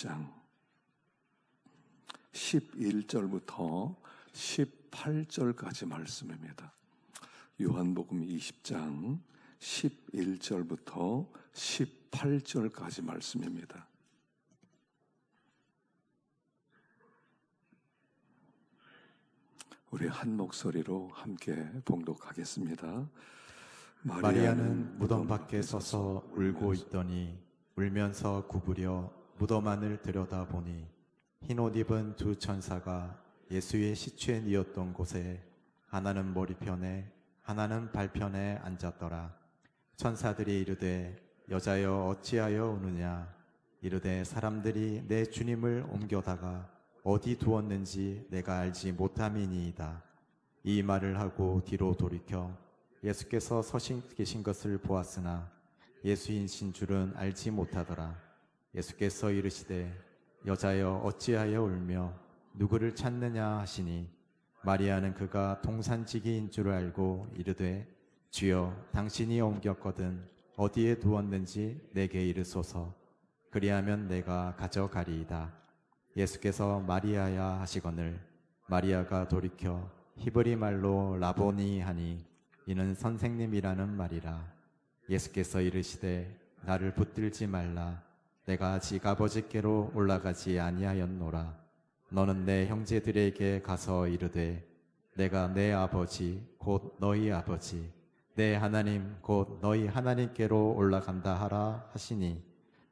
20장 11절부터 18절까지 말씀입니다. 요한복음 20장 11절부터 18절까지 말씀입니다. 우리 한 목소리로 함께 봉독하겠습니다. 마리아는 무덤 밖에 서서 울고 있더니 울면서 구부려 무덤 안을 들여다보니 흰옷 입은 두 천사가 예수의 시체에 뉘었던 곳에 하나는 머리편에 하나는 발편에 앉았더라. 천사들이 이르되 여자여 어찌하여 우느냐. 이르되 사람들이 내 주님을 옮겨다가 어디 두었는지 내가 알지 못함이니이다. 이 말을 하고 뒤로 돌이켜 예수께서 서신 계신 것을 보았으나 예수이신 줄은 알지 못하더라. 예수께서 이르시되 여자여 어찌하여 울며 누구를 찾느냐 하시니 마리아는 그가 동산지기인 줄 알고 이르되 주여 당신이 옮겼거든 어디에 두었는지 내게 이르소서. 그리하면 내가 가져가리이다. 예수께서 마리아야 하시거늘 마리아가 돌이켜 히브리 말로 라보니 하니 이는 선생님이라는 말이라. 예수께서 이르시되 나를 붙들지 말라. 내가 아직 아버지께로 올라가지 아니하였노라. 너는 내 형제들에게 가서 이르되 내가 내 아버지 곧 너희 아버지 내 하나님 곧 너희 하나님께로 올라간다 하라 하시니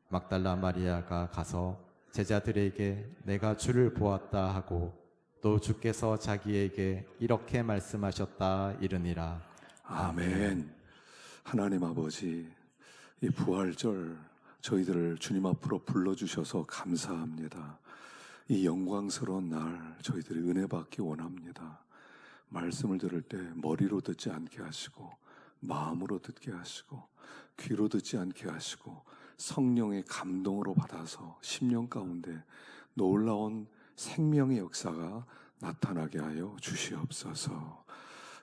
막달라 마리아가 가서 제자들에게 내가 주를 보았다 하고 또 주께서 자기에게 이렇게 말씀하셨다 이르니라. 아멘. 하나님 아버지, 이 부활절 저희들을 주님 앞으로 불러주셔서 감사합니다. 이 영광스러운 날 저희들이 은혜 받기 원합니다. 말씀을 들을 때 머리로 듣지 않게 하시고 마음으로 듣게 하시고 귀로 듣지 않게 하시고 성령의 감동으로 받아서 심령 가운데 놀라운 생명의 역사가 나타나게 하여 주시옵소서.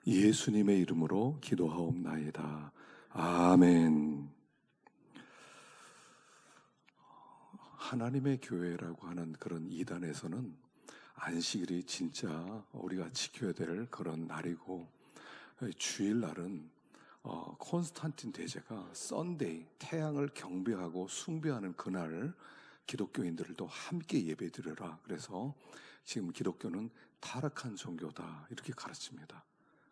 예수님의 이름으로 기도하옵나이다. 아멘. 하나님의 교회라고 하는 그런 이단에서는 안식일이 진짜 우리가 지켜야 될 그런 날이고, 주일날은 콘스탄틴 대제가 썬데이, 태양을 경배하고 숭배하는 그날 기독교인들도 함께 예배드려라. 그래서 지금 기독교는 타락한 종교다 이렇게 가르칩니다.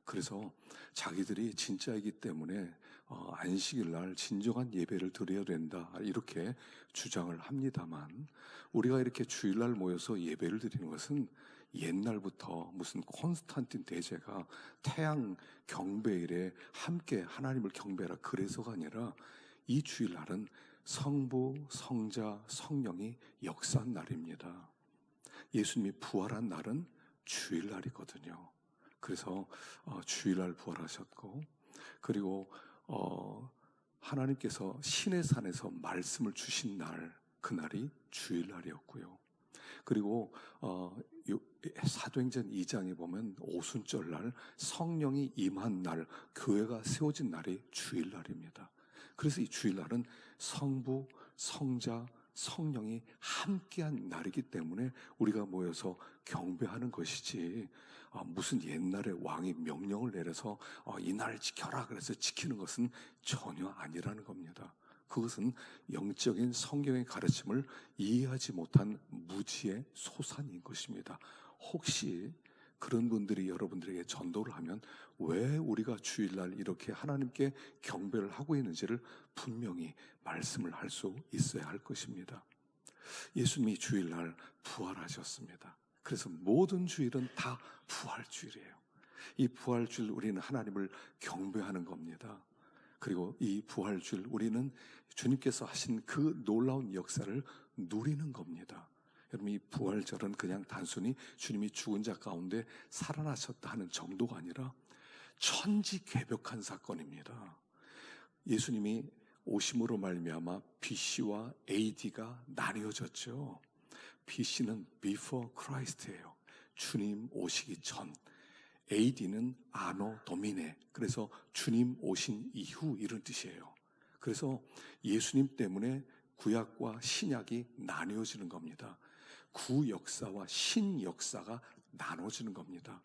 그래서 자기들이 진짜이기 때문에 안식일 날 진정한 예배를 드려야 된다 이렇게 주장을 합니다만, 우리가 이렇게 주일날 모여서 예배를 드리는 것은 옛날부터 무슨 콘스탄틴 대제가 태양 경배일에 함께 하나님을 경배하라 그래서가 아니라 이 주일날은 성부, 성자, 성령이 역사한 날입니다. 예수님이 부활한 날은 주일날이거든요. 그래서 주일날 부활하셨고, 그리고 하나님께서 신의 산에서 말씀을 주신 날, 그날이 주일날이었고요. 그리고 사도행전 2장에 보면 오순절날 성령이 임한 날, 교회가 세워진 날이 주일날입니다. 그래서 이 주일날은 성부, 성자, 성령이 함께한 날이기 때문에 우리가 모여서 경배하는 것이지, 무슨 옛날에 왕이 명령을 내려서 이 날을 지켜라 그래서 지키는 것은 전혀 아니라는 겁니다. 그것은 영적인 성경의 가르침을 이해하지 못한 무지의 소산인 것입니다. 혹시 그런 분들이 여러분들에게 전도를 하면 왜 우리가 주일날 이렇게 하나님께 경배를 하고 있는지를 분명히 말씀을 할 수 있어야 할 것입니다. 예수님이 주일날 부활하셨습니다. 그래서 모든 주일은 다 부활주일이에요. 이 부활주일 우리는 하나님을 경배하는 겁니다. 그리고 이 부활주일 우리는 주님께서 하신 그 놀라운 역사를 누리는 겁니다. 여러분, 이 부활절은 그냥 단순히 주님이 죽은 자 가운데 살아나셨다 하는 정도가 아니라 천지개벽한 사건입니다. 예수님이 오심으로 말미암아 BC와 AD가 나뉘어졌죠. BC는 Before Christ예요. 주님 오시기 전. AD는 아노 도미네, 그래서 주님 오신 이후 이런 뜻이에요. 그래서 예수님 때문에 구약과 신약이 나뉘어지는 겁니다. 구역사와 신역사가 나눠지는 겁니다.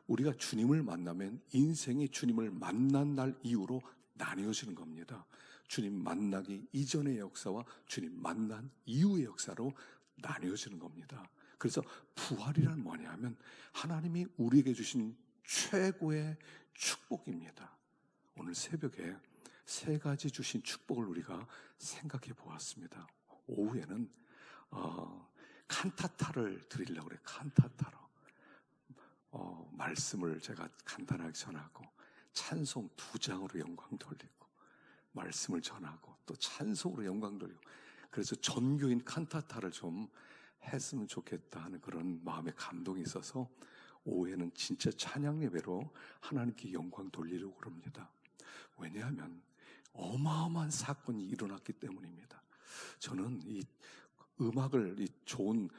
우리가 주님을 만나면 인생이 주님을 만난 날 이후로 나뉘어지는 겁니다. 주님 만나기 이전의 역사와 주님 만난 이후의 역사로 나뉘어지는 겁니다. 그래서 부활이란 뭐냐면 하나님이 우리에게 주신 최고의 축복입니다. 오늘 새벽에 세 가지 주신 축복을 우리가 생각해 보았습니다. 오후에는 칸타타를 드리려고 그래요. 칸타타로 말씀을 제가 간단하게 전하고 찬송 2장으로 영광 돌리고 말씀을 전하고 또 찬송으로 영광 돌리고 그래서 전교인 칸타타를 좀 했으면 좋겠다 하는 그런 마음의 감동이 있어서 오후에는 진짜 찬양 예배로 하나님께 영광 돌리려고 그럽니다. 왜냐하면 어마어마한 사건이 일어났기 때문입니다. 저는 이 음악을 이 좋은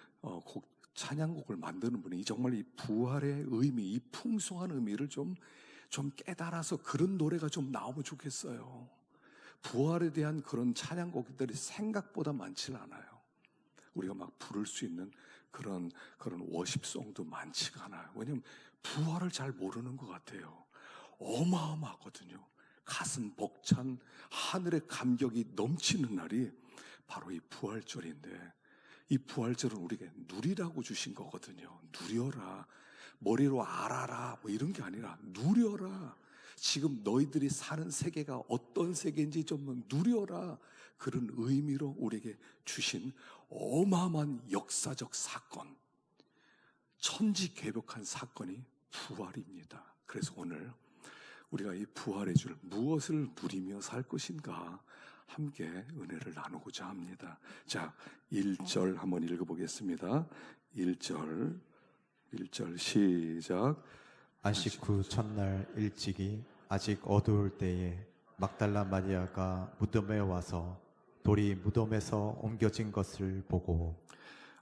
찬양곡을 만드는 분이 정말 이 부활의 의미, 이 풍성한 의미를 좀 깨달아서 그런 노래가 좀 나오면 좋겠어요. 부활에 대한 그런 찬양곡들이 생각보다 많지 않아요. 우리가 막 부를 수 있는 그런 워십송도 많지가 않아요. 왜냐하면 부활을 잘 모르는 것 같아요. 어마어마하거든요. 가슴 벅찬 하늘의 감격이 넘치는 날이 바로 이 부활절인데 이 부활절은 우리에게 누리라고 주신 거거든요. 누려라. 머리로 알아라. 뭐 이런 게 아니라 누려라. 지금 너희들이 사는 세계가 어떤 세계인지 좀 누려라. 그런 의미로 우리에게 주신 어마어마한 역사적 사건, 천지개벽한 사건이 부활입니다. 그래서 오늘 우리가 이 부활의 줄 무엇을 누리며 살 것인가 함께 은혜를 나누고자 합니다. 자, 1절 한번 읽어보겠습니다. 1절 시작. 안식 후 첫날 일찍이 아직 어두울 때에 막달라 마리아가 무덤에 와서 돌이 무덤에서 옮겨진 것을 보고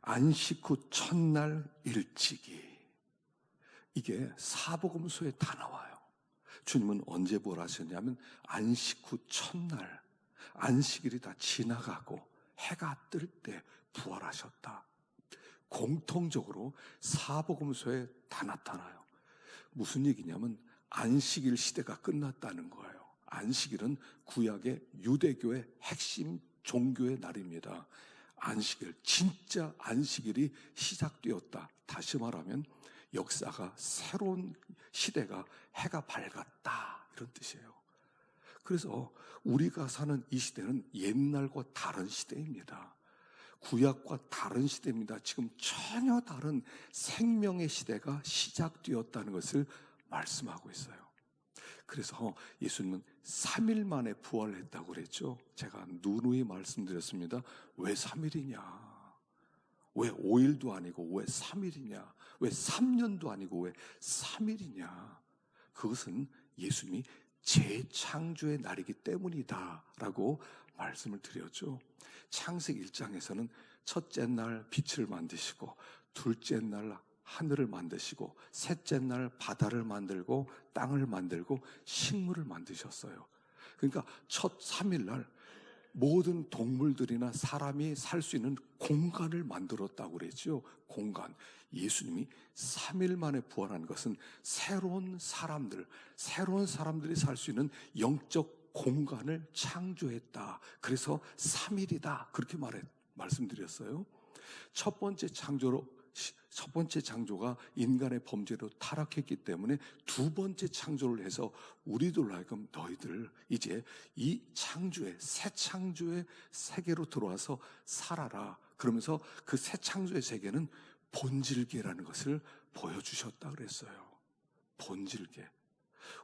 안식 후 첫날 일찍이 이게 사복음서에 다 나와요. 주님은 언제 부활하셨냐면 안식 후 첫날 안식일이 다 지나가고 해가 뜰 때 부활하셨다. 공통적으로 사복음서에 다 나타나요. 무슨 얘기냐면 안식일 시대가 끝났다는 거예요. 안식일은 구약의 유대교의 핵심 종교의 날입니다. 안식일, 진짜 안식일이 시작되었다. 다시 말하면 역사가 새로운 시대가 해가 밝았다. 이런 뜻이에요. 그래서 우리가 사는 이 시대는 옛날과 다른 시대입니다. 구약과 다른 시대입니다. 지금 전혀 다른 생명의 시대가 시작되었다는 것을 말씀하고 있어요. 그래서 예수님은 3일 만에 부활했다고 그랬죠. 제가 누누이 말씀드렸습니다. 왜 3일이냐? 왜 5일도 아니고 왜 3일이냐? 왜 3년도 아니고 왜 3일이냐? 그것은 예수님이 재창조의 날이기 때문이다 라고 말씀을 드렸죠. 창세기 1장에서는 첫째 날 빛을 만드시고 둘째 날 하늘을 만드시고 셋째 날 바다를 만들고 땅을 만들고 식물을 만드셨어요. 그러니까 첫 3일 날 모든 동물들이나 사람이 살 수 있는 공간을 만들었다고 그랬죠. 공간. 예수님이 3일 만에 부활한 것은 새로운 사람들이 살 수 있는 영적 공간을 창조했다. 그래서 3일이다. 그렇게 말씀드렸어요. 첫 번째 창조가 인간의 범죄로 타락했기 때문에 두 번째 창조를 해서 우리들로 하여금 너희들 이제 이 새 창조의 세계로 들어와서 살아라. 그러면서 그 새 창조의 세계는 본질계라는 것을 보여주셨다 그랬어요. 본질계.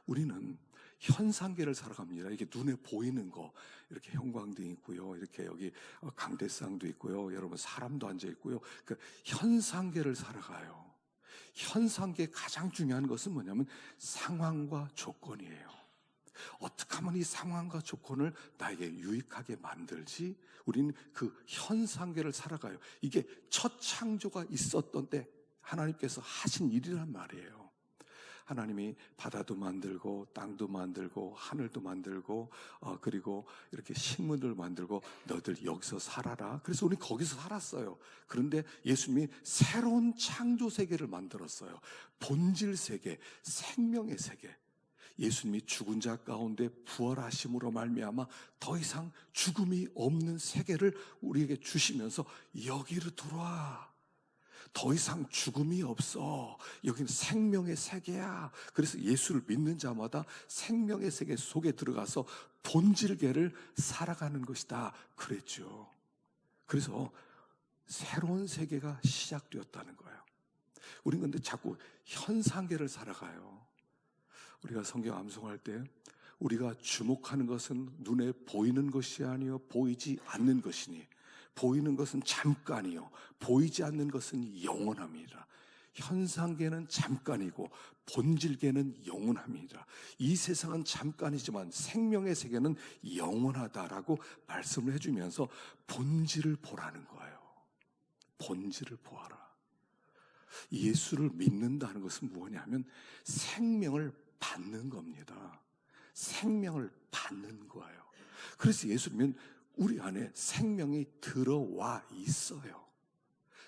우리는 현상계를 살아갑니다. 이게 눈에 보이는 거, 이렇게 형광등 있고요, 이렇게 여기 강대상도 있고요, 여러분 사람도 앉아 있고요. 그 현상계를 살아가요. 현상계 가장 중요한 것은 뭐냐면 상황과 조건이에요. 어떻게 하면 이 상황과 조건을 나에게 유익하게 만들지? 우리는 그 현상계를 살아가요. 이게 첫 창조가 있었던 때 하나님께서 하신 일이란 말이에요. 하나님이 바다도 만들고 땅도 만들고 하늘도 만들고 그리고 이렇게 식물들 만들고 너희들 여기서 살아라. 그래서 우리 거기서 살았어요. 그런데 예수님이 새로운 창조 세계를 만들었어요. 본질 세계, 생명의 세계. 예수님이 죽은 자 가운데 부활하심으로 말미암아 더 이상 죽음이 없는 세계를 우리에게 주시면서 여기로 들어와. 더 이상 죽음이 없어. 여기는 생명의 세계야. 그래서 예수를 믿는 자마다 생명의 세계 속에 들어가서 본질계를 살아가는 것이다. 그랬죠. 그래서 새로운 세계가 시작되었다는 거예요. 우린 근데 자꾸 현상계를 살아가요. 우리가 성경 암송할 때 우리가 주목하는 것은 눈에 보이는 것이 아니요 보이지 않는 것이니 보이는 것은 잠깐이요 보이지 않는 것은 영원합니다. 현상계는 잠깐이고 본질계는 영원합니다. 이 세상은 잠깐이지만 생명의 세계는 영원하다라고 말씀을 해주면서 본질을 보라는 거예요. 본질을 보아라. 예수를 믿는다는 것은 뭐냐면 생명을 받는 겁니다. 생명을 받는 거예요. 그래서 예수님은 우리 안에 생명이 들어와 있어요.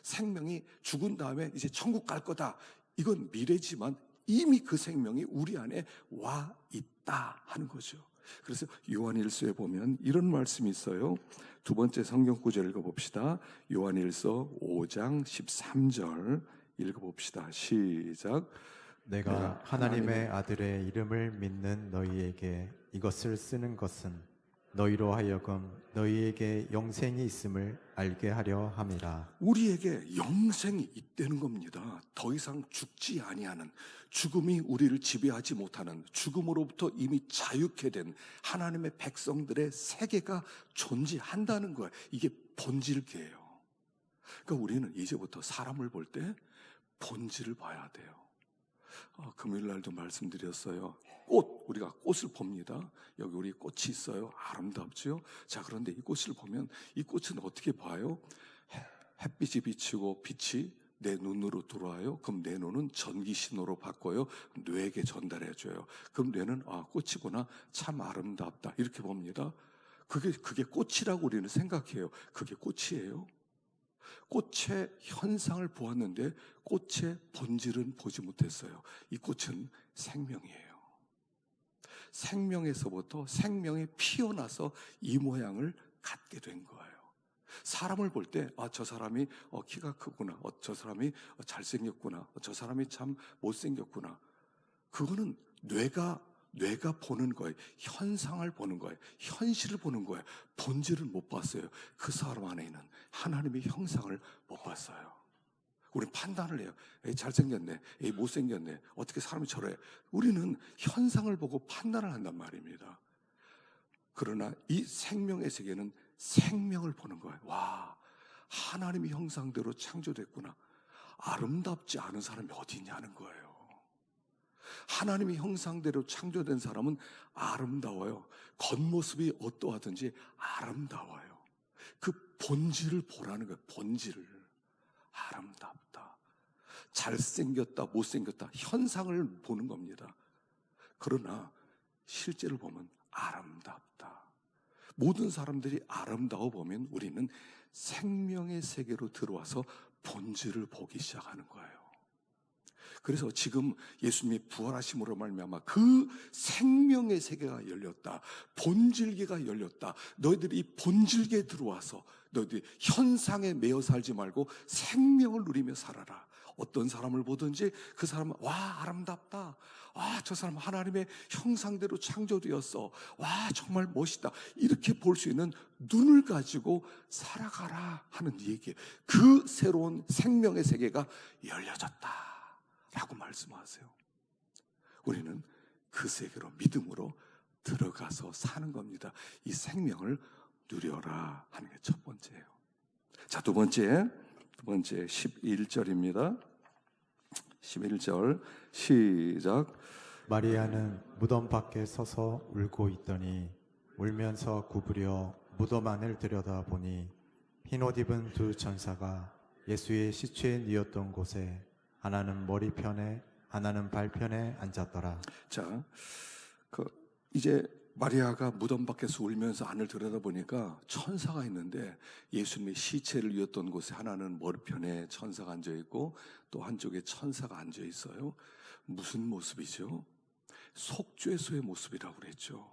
생명이 죽은 다음에 이제 천국 갈 거다. 이건 미래지만 이미 그 생명이 우리 안에 와 있다 하는 거죠. 그래서 요한일서에 보면 이런 말씀이 있어요. 두 번째 성경 구절 읽어봅시다. 요한일서 5장 13절 읽어봅시다. 시작. 내가 하나님의 아들의 이름을 믿는 너희에게 이것을 쓰는 것은 너희로 하여금 너희에게 영생이 있음을 알게 하려 함이라. 우리에게 영생이 있다는 겁니다. 더 이상 죽지 아니하는, 죽음이 우리를 지배하지 못하는, 죽음으로부터 이미 자유케 된 하나님의 백성들의 세계가 존재한다는 거예요. 이게 본질계예요. 그러니까 우리는 이제부터 사람을 볼 때 본질을 봐야 돼요. 금요일 날도 말씀드렸어요. 우리가 꽃을 봅니다. 여기 우리 꽃이 있어요. 아름답죠? 자, 그런데 이 꽃을 보면 이 꽃은 어떻게 봐요? 햇빛이 비치고 빛이 내 눈으로 들어와요. 그럼 내 눈은 전기 신호로 바꿔요. 뇌에게 전달해줘요. 그럼 뇌는 꽃이구나. 참 아름답다. 이렇게 봅니다. 그게 꽃이라고 우리는 생각해요. 그게 꽃이에요. 꽃의 현상을 보았는데 꽃의 본질은 보지 못했어요. 이 꽃은 생명이에요. 생명에서부터 생명이 피어나서 이 모양을 갖게 된 거예요. 사람을 볼 때 저 사람이 키가 크구나, 저 사람이 잘생겼구나, 저 사람이 참 못생겼구나. 그거는 뇌가 보는 거예요. 현상을 보는 거예요. 현실을 보는 거예요. 본질을 못 봤어요. 그 사람 안에 있는 하나님의 형상을 못 봤어요. 우리는 판단을 해요. 에이, 잘생겼네. 에이, 못생겼네. 어떻게 사람이 저래. 우리는 현상을 보고 판단을 한단 말입니다. 그러나 이 생명의 세계는 생명을 보는 거예요. 와, 하나님의 형상대로 창조됐구나. 아름답지 않은 사람이 어디 있냐는 거예요. 하나님의 형상대로 창조된 사람은 아름다워요. 겉모습이 어떠하든지 아름다워요. 그 본질을 보라는 거예요. 본질을. 아름답다. 잘생겼다, 못생겼다. 현상을 보는 겁니다. 그러나 실제를 보면 아름답다. 모든 사람들이 아름다워 보면 우리는 생명의 세계로 들어와서 본질을 보기 시작하는 거예요. 그래서 지금 예수님이 부활하심으로 말미암아 그 생명의 세계가 열렸다. 본질계가 열렸다. 너희들이 이 본질계에 들어와서 너희들이 현상에 매여 살지 말고 생명을 누리며 살아라. 어떤 사람을 보든지 그 사람은 와, 아름답다. 와, 저 사람 하나님의 형상대로 창조되었어. 와, 정말 멋있다. 이렇게 볼 수 있는 눈을 가지고 살아가라 하는 얘기예요. 그 새로운 생명의 세계가 열려졌다 라고 말씀하세요. 우리는 그 세계로 믿음으로 들어가서 사는 겁니다. 이 생명을 누려라 하는 게 첫 번째예요. 자, 두 번째 11절입니다. 11절 시작. 마리아는 무덤 밖에 서서 울고 있더니 울면서 구부려 무덤 안을 들여다보니 흰옷 입은 두 천사가 예수의 시체에 뉘었던 곳에 하나는 머리편에 하나는 발편에 앉았더라. 자, 이제 마리아가 무덤 밖에서 울면서 안을 들여다보니까 천사가 있는데 예수님의 시체를 이었던 곳에 하나는 머리편에 천사가 앉아있고 또 한쪽에 천사가 앉아있어요. 무슨 모습이죠? 속죄소의 모습이라고 그랬죠.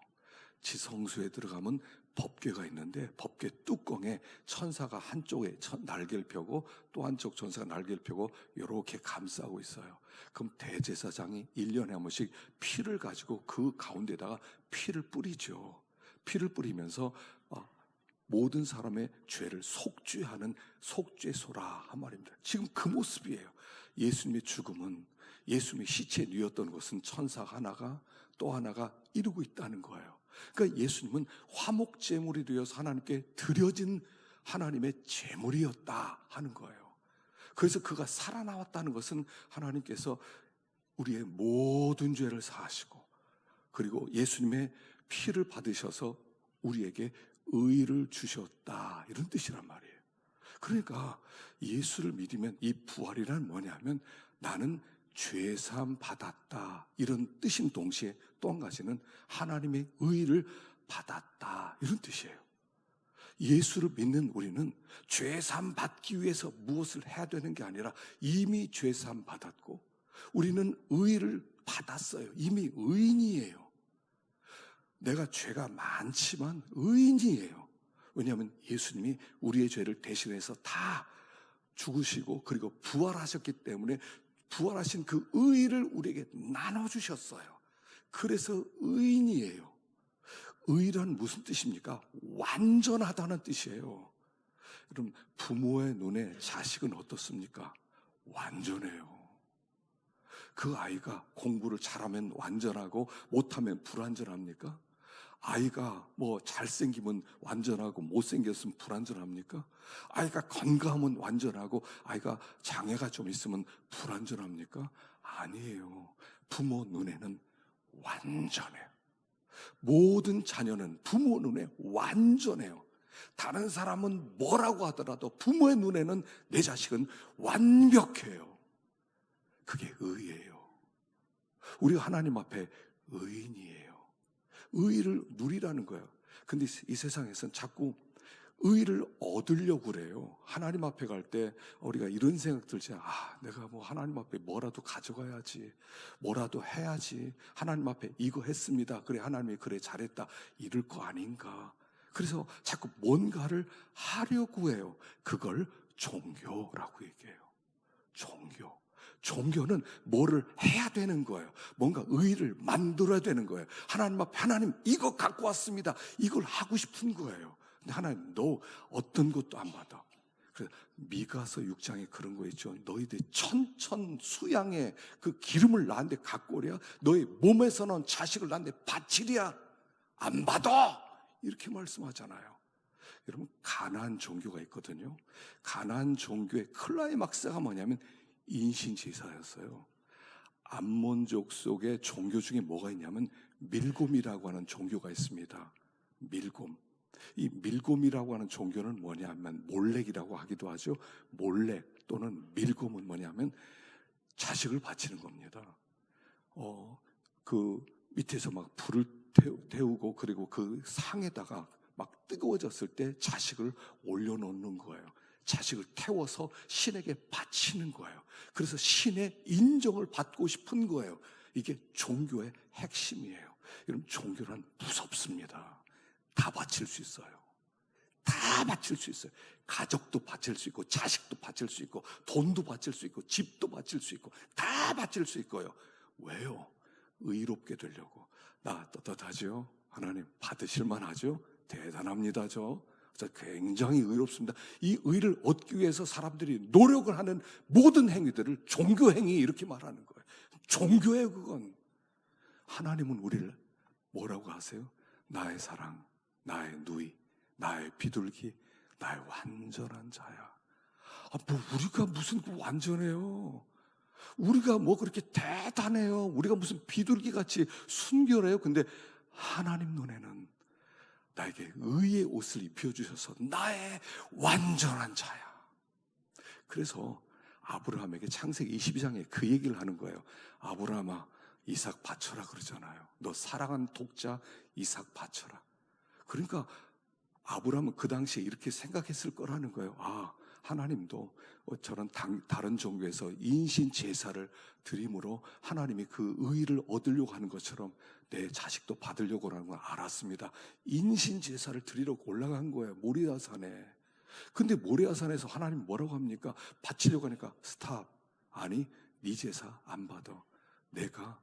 지성소에 들어가면 법궤가 있는데 법궤 뚜껑에 천사가 한쪽에 날개를 펴고 또 한쪽 천사가 날개를 펴고 이렇게 감싸고 있어요. 그럼 대제사장이 1년에 한 번씩 피를 가지고 그 가운데다가 피를 뿌리죠. 피를 뿌리면서 모든 사람의 죄를 속죄하는 속죄소라 한 말입니다. 지금 그 모습이에요. 예수님의 죽음은, 예수님의 시체에 누웠던 것은 천사 하나가 또 하나가 이루고 있다는 거예요. 그러니까 예수님은 화목제물이 되어서 하나님께 드려진 하나님의 제물이었다 하는 거예요. 그래서 그가 살아나왔다는 것은 하나님께서 우리의 모든 죄를 사하시고 그리고 예수님의 피를 받으셔서 우리에게 의를 주셨다 이런 뜻이란 말이에요. 그러니까 예수를 믿으면 이 부활이란 뭐냐면 나는 죄사함 받았다 이런 뜻인 동시에 또 한 가지는 하나님의 의를 받았다 이런 뜻이에요. 예수를 믿는 우리는 죄사함 받기 위해서 무엇을 해야 되는 게 아니라 이미 죄사함 받았고 우리는 의를 받았어요. 이미 의인이에요. 내가 죄가 많지만 의인이에요. 왜냐하면 예수님이 우리의 죄를 대신해서 다 죽으시고 그리고 부활하셨기 때문에 부활하신 그 의를 우리에게 나눠주셨어요. 그래서 의인이에요. 의란 무슨 뜻입니까? 완전하다는 뜻이에요. 여러분, 부모의 눈에 자식은 어떻습니까? 완전해요. 그 아이가 공부를 잘하면 완전하고 못하면 불완전합니까? 아이가 잘생기면 완전하고 못생겼으면 불완전합니까? 아이가 건강하면 완전하고 아이가 장애가 좀 있으면 불완전합니까? 아니에요. 부모 눈에는 완전해요. 모든 자녀는 부모 눈에 완전해요. 다른 사람은 뭐라고 하더라도 부모의 눈에는 내 자식은 완벽해요. 그게 의예요. 우리가 하나님 앞에 의인이에요. 의를 누리라는 거예요. 근데 이 세상에서는 자꾸 의를 얻으려고 그래요. 하나님 앞에 갈 때 우리가 이런 생각 들지. 내가 하나님 앞에 뭐라도 가져가야지. 뭐라도 해야지. 하나님 앞에 이거 했습니다. 그래 하나님이 그래 잘했다. 이럴 거 아닌가. 그래서 자꾸 뭔가를 하려고 해요. 그걸 종교라고 얘기해요. 종교. 종교는 뭐를 해야 되는 거예요. 뭔가 의를 만들어야 되는 거예요. 하나님 앞에 하나님 이거 갖고 왔습니다. 이걸 하고 싶은 거예요. 근데 하나님 너 어떤 것도 안 받아. 그래서 미가서 6장에 그런 거 있죠. 너희들 천천수양의 그 기름을 나한테 갖고 오랴. 너희 몸에서 나온 자식을 나한테 바치랴. 안 받아. 이렇게 말씀하잖아요. 여러분 가나안 종교가 있거든요. 가나안 종교의 클라이막스가 뭐냐면 인신제사였어요. 암몬족 속의 종교 중에 뭐가 있냐면 밀곰이라고 하는 종교가 있습니다. 밀곰. 이 밀곰이라고 하는 종교는 뭐냐면 몰렉이라고 하기도 하죠. 몰렉 또는 밀곰은 뭐냐면 자식을 바치는 겁니다. 그 밑에서 막 불을 태우고 그리고 그 상에다가 막 뜨거워졌을 때 자식을 올려놓는 거예요. 자식을 태워서 신에게 바치는 거예요. 그래서 신의 인정을 받고 싶은 거예요. 이게 종교의 핵심이에요. 여러분 종교란 무섭습니다. 다 바칠 수 있어요. 다 바칠 수 있어요. 가족도 바칠 수 있고 자식도 바칠 수 있고 돈도 바칠 수 있고 집도 바칠 수 있고 다 바칠 수 있고요. 왜요? 의롭게 되려고. 나 떳떳하죠? 하나님 받으실 만하죠? 대단합니다. 저 굉장히 의롭습니다. 이 의를 얻기 위해서 사람들이 노력을 하는 모든 행위들을 종교행위 이렇게 말하는 거예요. 종교예요 그건. 하나님은 우리를 뭐라고 하세요? 나의 사랑, 나의 누이, 나의 비둘기, 나의 완전한 자야. 우리가 무슨 완전해요? 우리가 그렇게 대단해요? 우리가 무슨 비둘기같이 순결해요? 근데 하나님 눈에는 나에게 의의 옷을 입혀주셔서 나의 완전한 자야. 그래서 아브라함에게 창세기 22장에 그 얘기를 하는 거예요. 아브라함아, 이삭 바쳐라 그러잖아요. 너 사랑한 독자 이삭 바쳐라. 그러니까 아브라함은 그 당시에 이렇게 생각했을 거라는 거예요. 아, 하나님도 저런 다른 종교에서 인신 제사를 드림으로 하나님이 그 의를 얻으려고 하는 것처럼 내 자식도 받으려고 하는 걸 알았습니다. 인신 제사를 드리려고 올라간 거예요. 모리아산에. 근데 모리아산에서 하나님 뭐라고 합니까? 바치려고 하니까 스탑. 아니, 네 제사 안 받아. 내가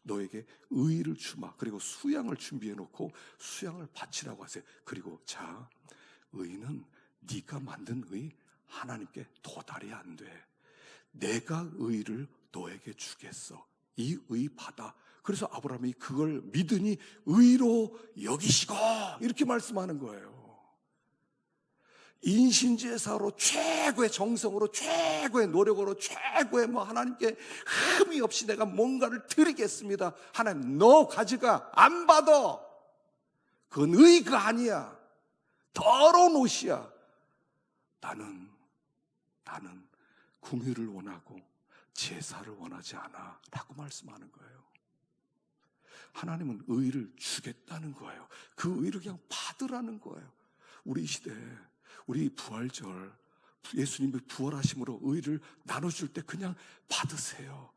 너에게 의를 주마. 그리고 수양을 준비해 놓고 수양을 바치라고 하세요. 그리고 자, 의는 네가 만든 의 하나님께 도달이 안 돼. 내가 의를 너에게 주겠어. 이 의 받아. 그래서 아브라함이 그걸 믿으니 의로 여기시고 이렇게 말씀하는 거예요. 인신제사로 최고의 정성으로 최고의 노력으로 최고의 하나님께 흠이 없이 내가 뭔가를 드리겠습니다. 하나님 너 가져가. 안 받아. 그건 의가 아니야. 더러운 옷이야. 나는 궁유를 원하고 제사를 원하지 않아 라고 말씀하는 거예요. 하나님은 의를 주겠다는 거예요. 그 의를 그냥 받으라는 거예요. 우리 시대에 우리 부활절 예수님이 부활하심으로 의를 나눠줄 때 그냥 받으세요.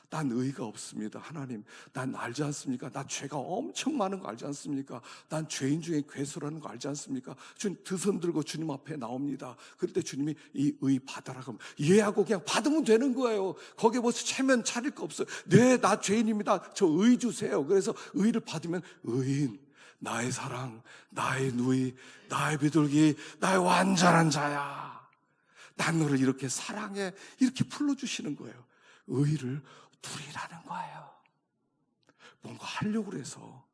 난 의가 없습니다. 하나님, 난 알지 않습니까? 나 죄가 엄청 많은 거 알지 않습니까? 난 죄인 중에 괴수라는 거 알지 않습니까? 주님 두 손 들고 주님 앞에 나옵니다. 그럴 때 주님이 이 의 받아라 그러면 예하고 그냥 받으면 되는 거예요. 거기에 벌써 체면 차릴 거 없어요. 네, 나 죄인입니다. 저 의 주세요. 그래서 의를 받으면 의인, 나의 사랑, 나의 누이, 나의 비둘기, 나의 완전한 자야. 난 너를 이렇게 사랑해. 이렇게 불러주시는 거예요. 의를 누리라는 거예요. 뭔가 하려고 해서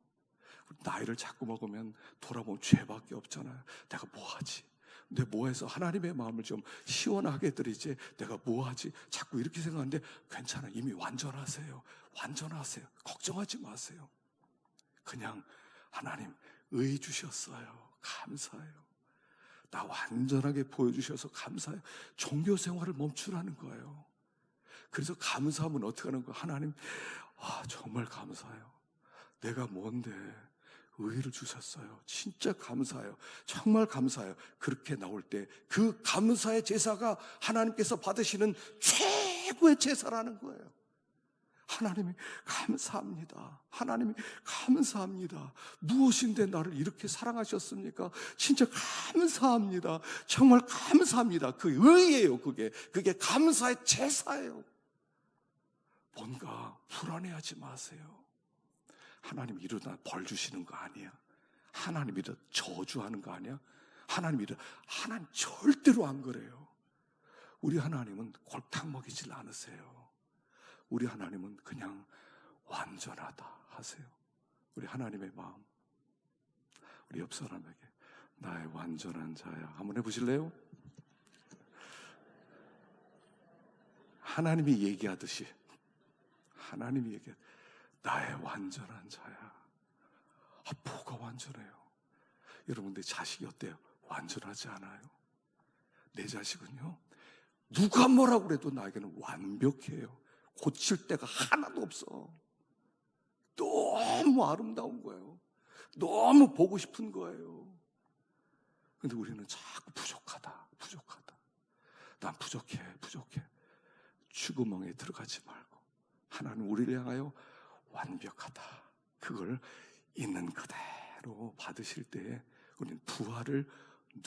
나이를 자꾸 먹으면 돌아보면 죄밖에 없잖아요. 내가 뭐하지? 내가 뭐해서 하나님의 마음을 좀 시원하게 드리지? 내가 뭐하지? 자꾸 이렇게 생각하는데 괜찮아요. 이미 완전하세요. 걱정하지 마세요. 그냥 하나님 의 주셨어요. 감사해요. 나 완전하게 보여주셔서 감사해요. 종교 생활을 멈추라는 거예요. 그래서 감사하면 어떻게 하는 거예요? 하나님, 정말 감사해요. 내가 뭔데 의를 주셨어요. 진짜 감사해요. 정말 감사해요. 그렇게 나올 때 그 감사의 제사가 하나님께서 받으시는 최고의 제사라는 거예요. 하나님이 감사합니다. 하나님이 감사합니다. 무엇인데 나를 이렇게 사랑하셨습니까? 진짜 감사합니다. 정말 감사합니다. 그 의예요. 그게 감사의 제사예요. 뭔가 불안해하지 마세요. 하나님 이러다 벌 주시는 거 아니야. 하나님 이러다 저주하는 거 아니야. 하나님 절대로 안 그래요. 우리 하나님은 골탕 먹이질 않으세요. 우리 하나님은 그냥 완전하다 하세요. 우리 하나님의 마음, 우리 옆 사람에게 나의 완전한 자야 한번 해보실래요? 하나님이 얘기하듯이 나의 완전한 자야. 뭐가 완전해요? 여러분들 자식이 어때요? 완전하지 않아요? 내 자식은요, 누가 뭐라고 그래도 나에게는 완벽해요. 고칠 데가 하나도 없어. 너무 아름다운 거예요. 너무 보고 싶은 거예요. 근데 우리는 자꾸 부족하다. 난 부족해. 추구멍에 들어가지 말고 하나님 우리를 향하여 완벽하다. 그걸 있는 그대로 받으실 때에 우리는 부활을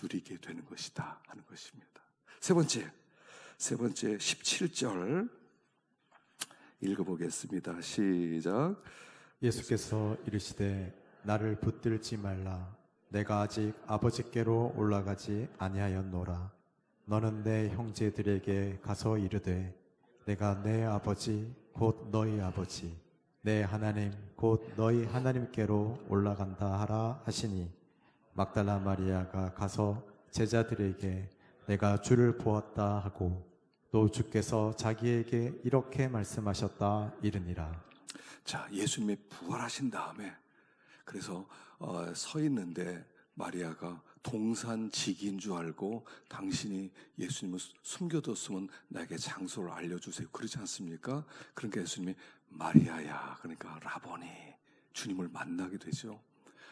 누리게 되는 것이다 하는 것입니다. 세 번째 17절 읽어보겠습니다. 시작. 예수께서 이르시되 나를 붙들지 말라. 내가 아직 아버지께로 올라가지 아니하였노라. 너는 내 형제들에게 가서 이르되 내가 내 아버지 곧 너희 아버지 내 하나님 곧 너희 하나님께로 올라간다 하라 하시니 막달라 마리아가 가서 제자들에게 내가 주를 보았다 하고 또 주께서 자기에게 이렇게 말씀하셨다 이르니라. 자, 예수님이 부활하신 다음에 그래서 서 있는데 마리아가 동산직인 줄 알고 당신이 예수님을 숨겨뒀으면 나에게 장소를 알려주세요. 그러지 않습니까? 그러니까 예수님이 마리아야, 그러니까 라보니, 주님을 만나게 되죠.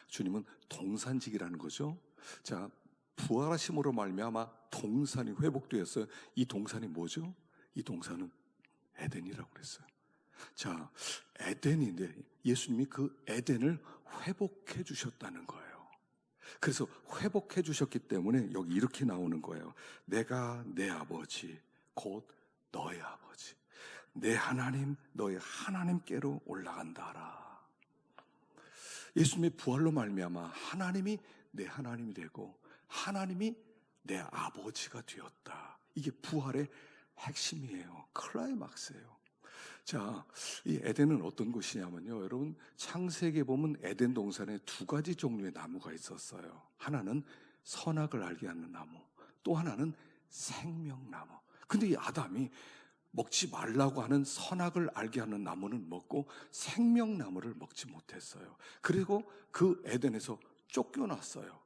주님은 동산직이라는 거죠. 자, 부활하심으로 말미암아 동산이 회복되었어요. 이 동산이 뭐죠? 이 동산은 에덴이라고 그랬어요. 자, 에덴인데 예수님이 그 에덴을 회복해 주셨다는 거예요. 그래서 회복해 주셨기 때문에 여기 이렇게 나오는 거예요. 내가 내 아버지, 곧 너의 아버지, 내 하나님, 너의 하나님께로 올라간다라. 예수님의 부활로 말미암아 하나님이 내 하나님이 되고 하나님이 내 아버지가 되었다. 이게 부활의 핵심이에요. 클라이막스예요. 자, 이 에덴은 어떤 곳이냐면요, 여러분, 창세기에 보면 에덴 동산에 두 가지 종류의 나무가 있었어요. 하나는 선악을 알게 하는 나무, 또 하나는 생명나무. 근데 이 아담이 먹지 말라고 하는 선악을 알게 하는 나무는 먹고 생명나무를 먹지 못했어요. 그리고 그 에덴에서 쫓겨났어요.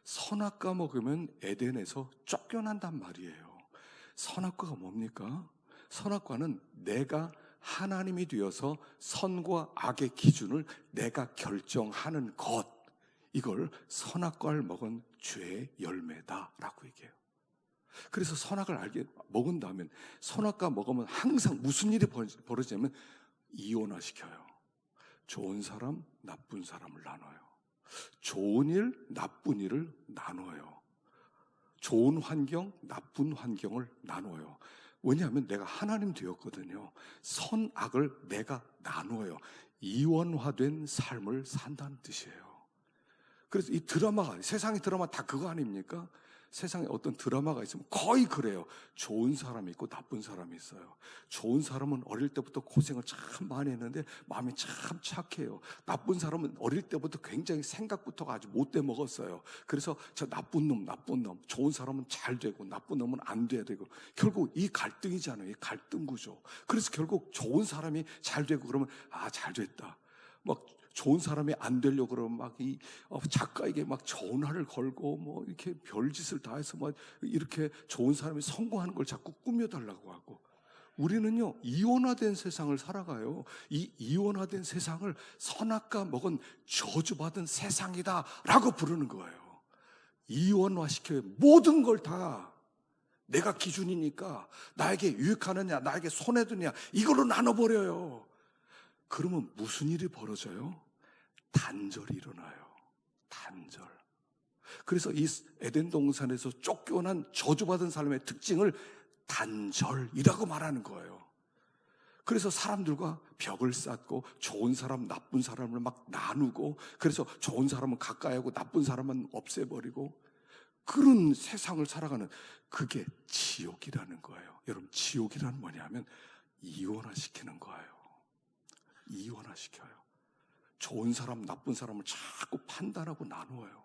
선악과 먹으면 에덴에서 쫓겨난단 말이에요. 선악과가 뭡니까? 선악과는 내가 하나님이 되어서 선과 악의 기준을 내가 결정하는 것, 이걸 선악과를 먹은 죄의 열매다라고 얘기해요. 그래서 선악을 알게 먹은다면, 선악과 먹으면 항상 무슨 일이 벌어지냐면 이온화시켜요. 좋은 사람, 나쁜 사람을 나눠요. 좋은 일, 나쁜 일을 나눠요. 좋은 환경, 나쁜 환경을 나눠요. 왜냐하면 내가 하나님 되었거든요. 선악을 내가 나눠요. 이원화된 삶을 산다는 뜻이에요. 그래서 이 드라마가, 세상의 드라마 다 그거 아닙니까? 세상에 어떤 드라마가 있으면 거의 그래요. 좋은 사람이 있고 나쁜 사람이 있어요. 좋은 사람은 어릴 때부터 고생을 참 많이 했는데 마음이 참 착해요. 나쁜 사람은 어릴 때부터 굉장히 생각부터가 아주 못돼 먹었어요. 그래서 저 나쁜 놈, 좋은 사람은 잘 되고 나쁜 놈은 안 돼야 되고, 결국 이 갈등이잖아요. 이 갈등 구조. 그래서 결국 좋은 사람이 잘 되고 그러면 잘 됐다. 막 좋은 사람이 안 되려고 그러면 막 작가에게 막 전화를 걸고 뭐 이렇게 별짓을 다 해서 막 이렇게 좋은 사람이 성공하는 걸 자꾸 꾸며달라고 하고. 우리는요, 이원화된 세상을 살아가요. 이 이원화된 세상을 선악과 먹은 저주받은 세상이다라고 부르는 거예요. 이원화시켜요. 모든 걸 다 내가 기준이니까 나에게 유익하느냐, 나에게 손해드냐, 이걸로 나눠버려요. 그러면 무슨 일이 벌어져요? 단절이 일어나요. 단절. 그래서 이 에덴 동산에서 쫓겨난 저주받은 삶의 특징을 단절이라고 말하는 거예요. 그래서 사람들과 벽을 쌓고 좋은 사람, 나쁜 사람을 막 나누고, 그래서 좋은 사람은 가까이 하고 나쁜 사람은 없애버리고, 그런 세상을 살아가는, 그게 지옥이라는 거예요. 여러분, 지옥이란 뭐냐면 이원화시키는 거예요. 이원화시켜요. 좋은 사람, 나쁜 사람을 자꾸 판단하고 나누어요.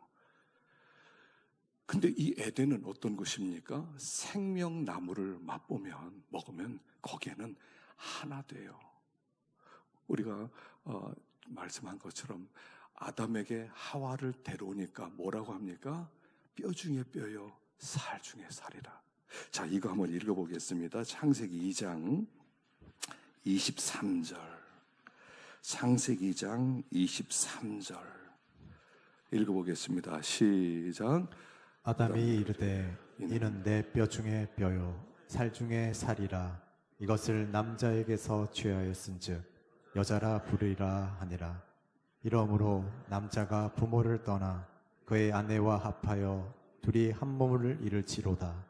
근데 이 에덴은 어떤 곳입니까? 생명나무를 먹으면 거기에는 하나 돼요. 우리가 말씀한 것처럼 아담에게 하와를 데려오니까 뭐라고 합니까? 뼈 중에 뼈요, 살 중에 살이라. 자, 이거 한번 읽어보겠습니다. 창세기 2장 23절. 창세기 2장 23절 읽어보겠습니다. 시작. 아담이 이르되 이는 내 뼈 중에 뼈요 살 중에 살이라. 이것을 남자에게서 취하였은즉 여자라 부르리라 하니라. 이러므로 남자가 부모를 떠나 그의 아내와 합하여 둘이 한 몸을 이룰지로다.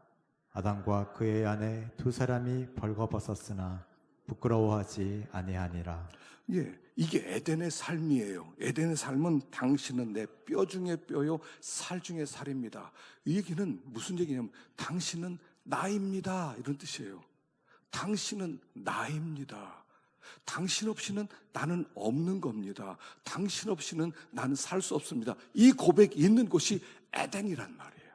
아담과 그의 아내 두 사람이 벌거벗었으나 부끄러워하지 아니하니라. 예, 이게 에덴의 삶이에요. 에덴의 삶은 당신은 내 뼈 중에 뼈요, 살 중에 살입니다. 이 얘기는 무슨 얘기냐면 당신은 나입니다, 이런 뜻이에요. 당신은 나입니다. 당신 없이는 나는 없는 겁니다. 당신 없이는 나는 살 수 없습니다. 이 고백이 있는 곳이 에덴이란 말이에요.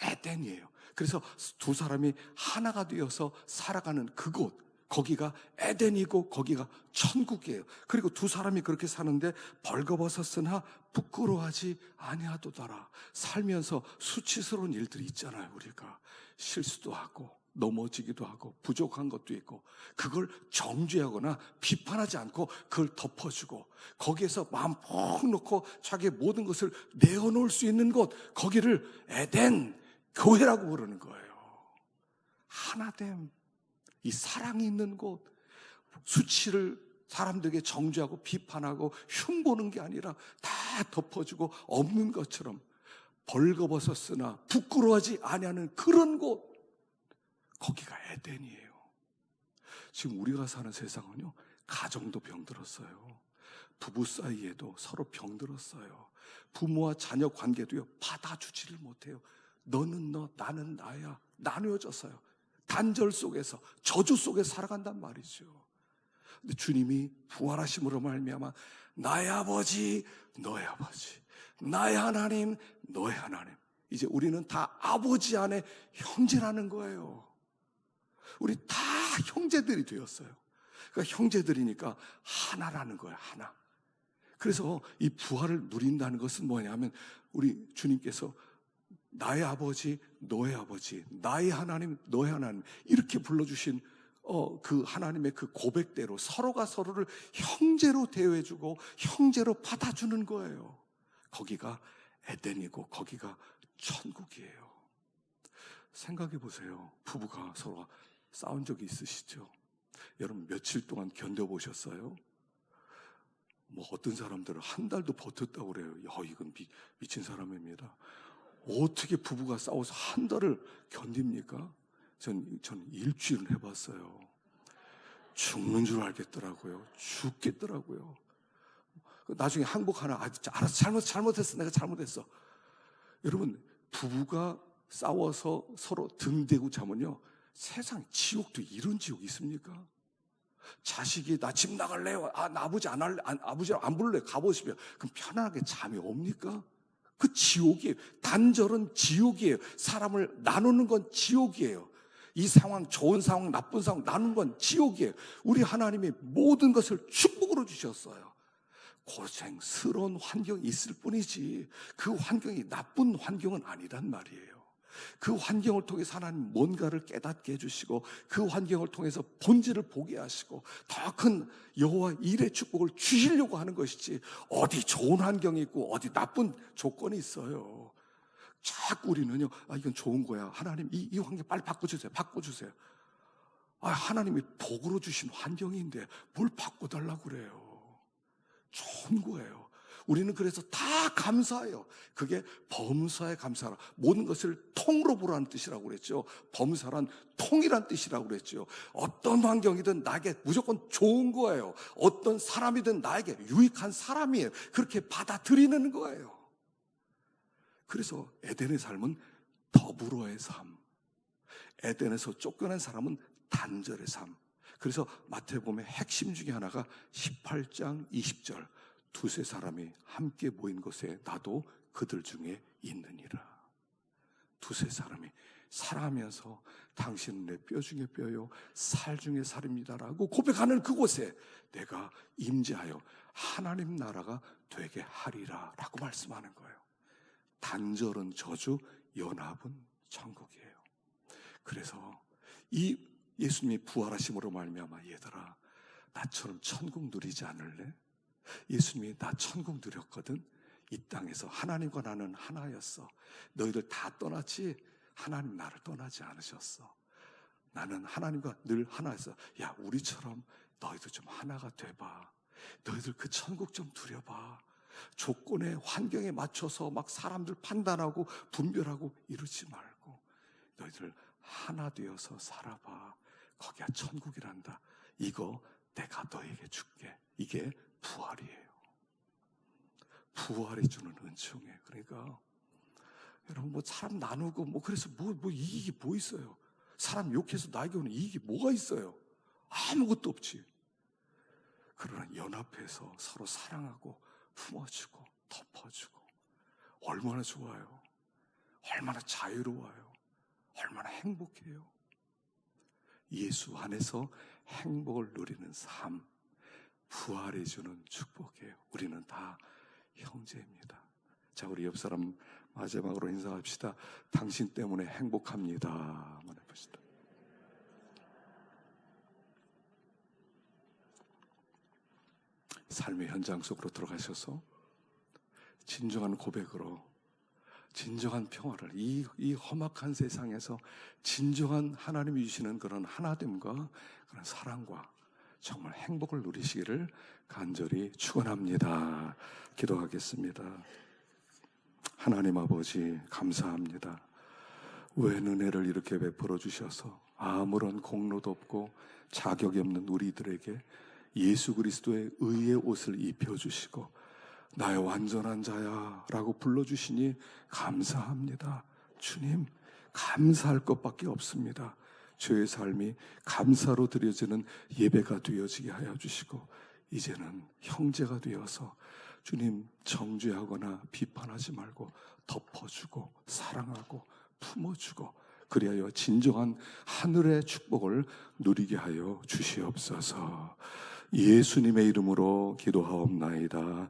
에덴이에요. 그래서 두 사람이 하나가 되어서 살아가는 그곳, 거기가 에덴이고 거기가 천국이에요. 그리고 두 사람이 그렇게 사는데 벌거벗었으나 부끄러워하지 아니하도다라. 살면서 수치스러운 일들이 있잖아요. 우리가 실수도 하고 넘어지기도 하고 부족한 것도 있고, 그걸 정죄하거나 비판하지 않고 그걸 덮어주고, 거기에서 마음 푹 놓고 자기의 모든 것을 내어놓을 수 있는 곳, 거기를 에덴 교회라고 부르는 거예요. 하나됨, 이 사랑이 있는 곳, 수치를 사람들에게 정죄하고 비판하고 흉보는 게 아니라 다 덮어주고 없는 것처럼 벌거벗었으나 부끄러워하지 아니하는 그런 곳, 거기가 에덴이에요. 지금 우리가 사는 세상은요, 가정도 병들었어요. 부부 사이에도 서로 병들었어요. 부모와 자녀 관계도요, 받아주지를 못해요. 너는 너, 나는 나야. 나누어져서요. 단절 속에서, 저주 속에 살아간단 말이죠. 근데 주님이 부활하심으로 말미암아 나의 아버지, 너의 아버지, 나의 하나님, 너의 하나님. 이제 우리는 다 아버지 안에 형제라는 거예요. 우리 다 형제들이 되었어요. 그러니까 형제들이니까 하나라는 거예요. 하나. 그래서 이 부활을 누린다는 것은 뭐냐면, 우리 주님께서 나의 아버지, 너의 아버지, 나의 하나님, 너의 하나님, 이렇게 불러주신 그 하나님의 그 고백대로 서로가 서로를 형제로 대해주고 형제로 받아주는 거예요. 거기가 에덴이고 거기가 천국이에요. 생각해 보세요. 부부가 서로 싸운 적이 있으시죠? 여러분 며칠 동안 견뎌보셨어요? 뭐 어떤 사람들은 한 달도 버텼다고 그래요. 이건 미친 사람입니다. 어떻게 부부가 싸워서 한 달을 견딥니까? 전 일주일은 해봤어요. 죽는 줄 알겠더라고요. 죽겠더라고요. 나중에 항복하나, 알았어, 잘못했어, 내가 잘못했어. 여러분, 부부가 싸워서 서로 등 대고 자면요, 세상 지옥도 이런 지옥이 있습니까? 자식이 나 집 나갈래요. 나 아버지 안 할래. 아버지 안 부를래. 가보시면 그럼 편안하게 잠이 옵니까? 그 지옥이에요. 단절은 지옥이에요. 사람을 나누는 건 지옥이에요. 이 상황, 좋은 상황, 나쁜 상황 나누는 건 지옥이에요. 우리 하나님이 모든 것을 축복으로 주셨어요. 고생스러운 환경이 있을 뿐이지 그 환경이 나쁜 환경은 아니란 말이에요. 그 환경을 통해서 하나님 뭔가를 깨닫게 해주시고, 그 환경을 통해서 본질을 보게 하시고 더 큰 여호와 일의 축복을 주시려고 하는 것이지, 어디 좋은 환경이 있고 어디 나쁜 조건이 있어요. 자꾸 우리는요, 이건 좋은 거야, 하나님 이 환경 빨리 바꿔주세요. 하나님이 복으로 주신 환경인데 뭘 바꿔달라고 그래요. 좋은 거예요. 우리는 그래서 다 감사해요. 그게 범사에 감사하라. 모든 것을 통으로 보라는 뜻이라고 그랬죠. 범사란 통이란 뜻이라고 그랬죠. 어떤 환경이든 나에게 무조건 좋은 거예요. 어떤 사람이든 나에게 유익한 사람이에요. 그렇게 받아들이는 거예요. 그래서 에덴의 삶은 더불어의 삶, 에덴에서 쫓겨난 사람은 단절의 삶. 그래서 마태복음의 핵심 중에 하나가 18장 20절, 두세 사람이 함께 모인 곳에 나도 그들 중에 있느니라. 두세 사람이 살아가면서 당신은 내 뼈 중에 뼈요 살 중에 살입니다라고 고백하는 그곳에 내가 임재하여 하나님 나라가 되게 하리라 라고 말씀하는 거예요. 단절은 저주, 연합은 천국이에요. 그래서 이 예수님이 부활하심으로 말미암아, 얘들아 나처럼 천국 누리지 않을래? 예수님이 나 천국 누렸거든. 이 땅에서 하나님과 나는 하나였어. 너희들 다 떠났지 하나님 나를 떠나지 않으셨어. 나는 하나님과 늘 하나였어. 야, 우리처럼 너희도 좀 하나가 돼봐. 너희들 그 천국 좀 누려봐. 조건에 환경에 맞춰서 막 사람들 판단하고 분별하고 이러지 말고 너희들 하나 되어서 살아봐. 거기가 천국이란다. 이거 내가 너에게 줄게. 이게 부활이에요. 부활이 주는 은총이에요. 그러니까 여러분, 뭐 사람 나누고 뭐 그래서 뭐 이익이 뭐 있어요? 사람 욕해서 나에게 오는 이익이 뭐가 있어요? 아무것도 없지. 그러나 연합해서 서로 사랑하고 품어주고 덮어주고 얼마나 좋아요. 얼마나 자유로워요. 얼마나 행복해요. 예수 안에서 행복을 누리는 삶, 부활해 주는 축복이에요. 우리는 다 형제입니다. 자, 우리 옆 사람 마지막으로 인사합시다. 당신 때문에 행복합니다. 한번 해봅시다. 삶의 현장 속으로 들어가셔서 진정한 고백으로 진정한 평화를 이 험악한 세상에서 진정한 하나님이 주시는 그런 하나됨과 그런 사랑과 정말 행복을 누리시기를 간절히 축원합니다. 기도하겠습니다. 하나님 아버지 감사합니다. 웬 은혜를 이렇게 베풀어 주셔서 아무런 공로도 없고 자격이 없는 우리들에게 예수 그리스도의 의의 옷을 입혀주시고 나의 완전한 자야 라고 불러주시니 감사합니다. 주님, 감사할 것밖에 없습니다. 저의 삶이 감사로 드려지는 예배가 되어지게 하여 주시고 이제는 형제가 되어서 주님 정죄하거나 비판하지 말고 덮어주고 사랑하고 품어주고 그리하여 진정한 하늘의 축복을 누리게 하여 주시옵소서. 예수님의 이름으로 기도하옵나이다.